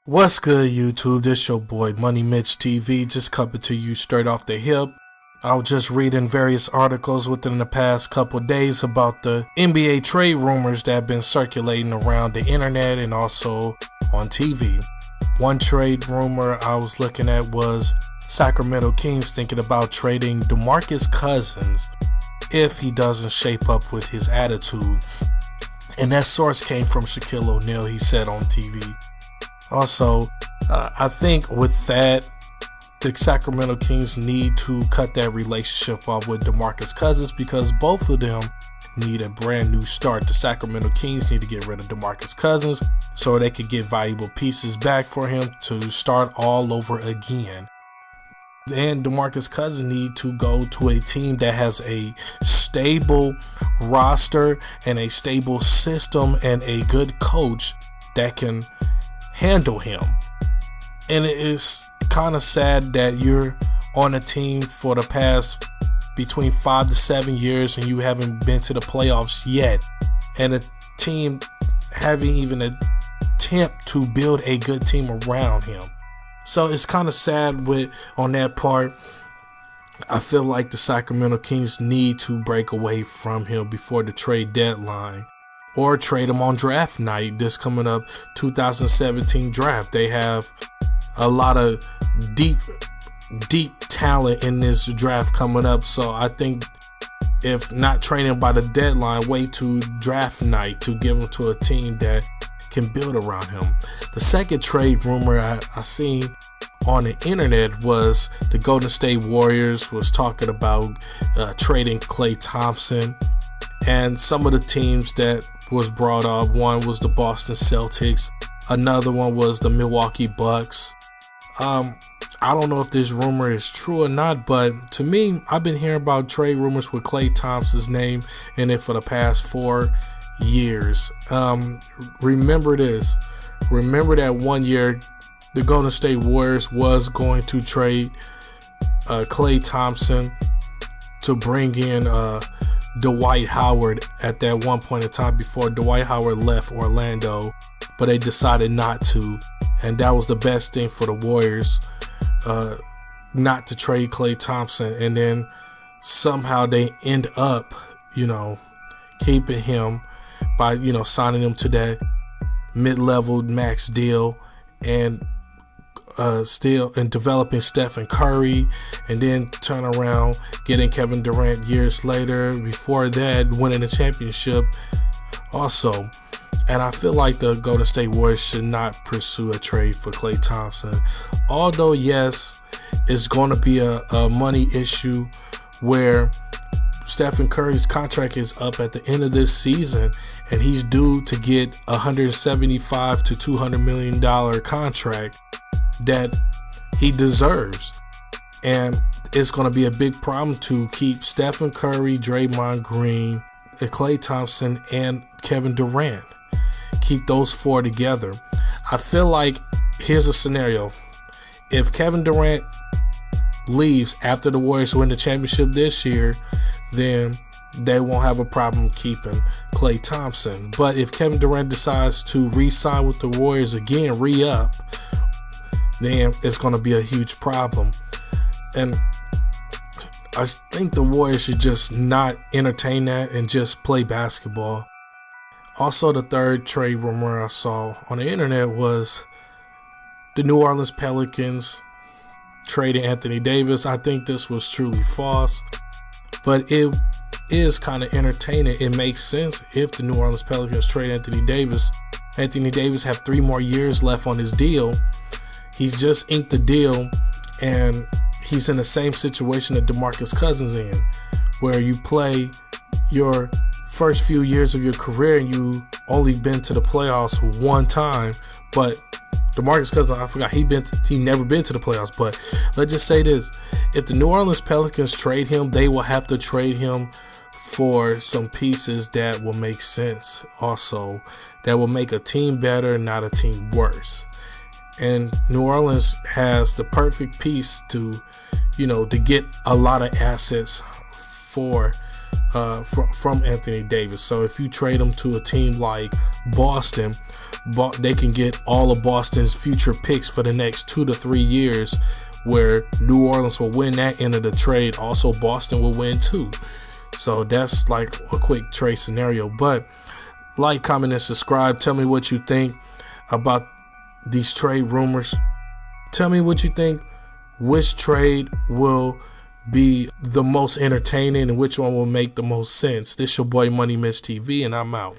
What's good, YouTube? This your boy Money Mitch TV, just coming to you straight off the hip. I was just reading various articles within the past couple days about the NBA trade rumors that have been circulating around the internet and also on TV. One trade rumor I was looking at was Sacramento Kings thinking about trading DeMarcus Cousins if he doesn't shape up with his attitude. And that source came from Shaquille O'Neal, he said on TV. Also, I think with that, the Sacramento Kings need to cut that relationship off with DeMarcus Cousins because both of them need a brand new start. The Sacramento Kings need to get rid of DeMarcus Cousins so they could get valuable pieces back for him to start all over again. And DeMarcus Cousins need to go to a team that has a stable roster and a stable system and a good coach that can handle him. And it is kind of sad that you're on a team for the past between 5 to 7 years and you haven't been to the playoffs yet, and a team having even an attempt to build a good team around him. So it's kind of sad on that part. I feel like the Sacramento Kings need to break away from him before the trade deadline, or trade him on draft night. This coming up 2017 draft. They have a lot of deep talent in this draft coming up. So I think if not trading him by the deadline, wait to draft night to give him to a team that can build around him. The second trade rumor I seen on the internet was the Golden State Warriors was talking about trading Klay Thompson. And some of the teams that was brought up, one was the Boston Celtics, another one was the Milwaukee Bucks. I don't know if this rumor is true or not, but to me, I've been hearing about trade rumors with Klay Thompson's name in it for the past 4 years. Remember this. Remember that one year the Golden State Warriors was going to trade Klay Thompson to bring in Dwight Howard at that one point in time before Dwight Howard left Orlando, but they decided not to, and that was the best thing for the Warriors, not to trade Klay Thompson. And then somehow they end up, keeping him by, signing him to that mid-level max deal and still and developing Stephen Curry, and then turn around getting Kevin Durant years later. Before that, winning a championship also. And I feel like the Golden State Warriors should not pursue a trade for Klay Thompson. Although, yes, it's going to be a money issue where Stephen Curry's contract is up at the end of this season, and he's due to get $175 to $200 million contract that he deserves. And it's going to be a big problem to keep Stephen Curry, Draymond Green, Klay Thompson, and Kevin Durant. Keep those four together. I feel like here's a scenario. If Kevin Durant leaves after the Warriors win the championship this year, then they won't have a problem keeping Klay Thompson. But if Kevin Durant decides to re-sign with the Warriors again, re-up, then it's going to be a huge problem. And I think the Warriors should just not entertain that and just play basketball. Also, the third trade rumor I saw on the internet was the New Orleans Pelicans trading Anthony Davis. I think this was truly false, but it is kind of entertaining. It makes sense if the New Orleans Pelicans trade Anthony Davis. Anthony Davis have 3 more years left on his deal. He's just inked the deal, and he's in the same situation that DeMarcus Cousins in, where you play your first few years of your career and you only been to the playoffs one time. But DeMarcus Cousins, I forgot he never been to the playoffs. But let's just say this: if the New Orleans Pelicans trade him, they will have to trade him for some pieces that will make sense. Also, that will make a team better, not a team worse. And New Orleans has the perfect piece to get a lot of assets from Anthony Davis. So if you trade him to a team like Boston, they can get all of Boston's future picks for the next 2 to 3 years, where New Orleans will win that end of the trade. Also, Boston will win too. So that's like a quick trade scenario. But like, comment, and subscribe. Tell me what you think about these trade rumors. Tell me what you think. Which trade will be the most entertaining and which one will make the most sense? This your boy Money Mitch TV, and I'm out.